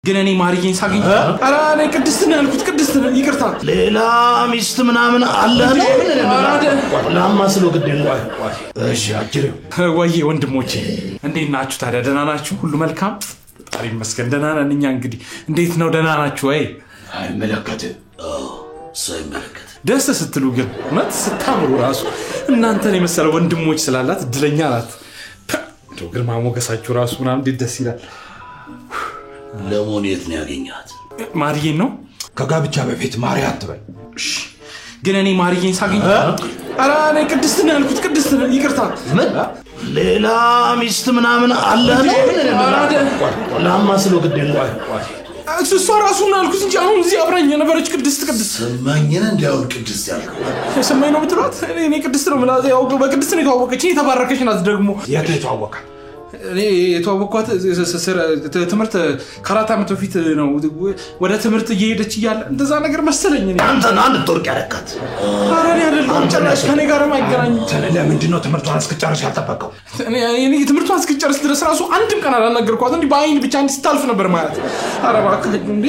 ግን እኔ ማርዬን ሳገኝ አራ እኔ ቅድስት ነኝ አልኩት ቅድስት ነኝ ይቅርታ ሌላ ሚስት ምናምን አለ ነው ለማስሎ ግዴለ እሺ አጅሬው ወይ ወንድሞቼ እንዴት ናችሁ ታዲያ ደህና ናችሁ ሁሉ መልካም ጣሪ መስገን ደህና ነን እኛ እንግዲህ እንዴት ነው ደህና ናችሁ ወይ አይመለከት ሳይመለከት ደስ ስትሉ ግን ማለት ስታምሩ ራሱ እናንተን የመሰለ ወንድሞች ስላላት እድለኛ ናት እንደው ግርማ ሞገሳችሁ ራሱ ምናምን እንዴት ደስ ይላል ለሞኔት ነው ያገኛት ማርዬን ነው ከጋብቻ በፊት ማርያ አትበል ግን እኔ ማርዬን ሳገኝ አራ እኔ ቅድስት ነኝ አልኩት ቅድስት ነኝ ይቅርታ ምን ሌላ ሚስት ምናምን አለ ነው ለማስሎ ግዴለ እሱ ራሱን አልኩት እንጂ አሁን እዚህ አብራኝ የነበረች ቅድስት ሰማኝን እንዲያውል ቅድስት ያልከው ሰማኝ ነው ብትሏት እኔ ቅድስት ነው ማለት ያው በቅድስት ነው የተዋወቀች የተባረከች ናት ደግሞ የት የተዋወቀ እኔ የተዋወቅኳት ትምህርት ከአራት ዓመት በፊት ነው ወደ ትምህርት እየሄደች ይያለ እንደዛ ነገር መሰለኝ እኔ አንተ አንድ ጦርቅ ያረካት አራኔ አይደለም ጭራሽ ከኔ ጋር ማይገናኝ ለምንድን ነው ትምህርቷን እስክጨርስ ያልጠበቀው እኔ ትምህርቷን እስክጨርስ ድረስ ራሱ አንድም ቀን አላናገርኳት እንዴ በአይን ብቻ እንድታልፍ ነበር ማለት አረባካ እንዴ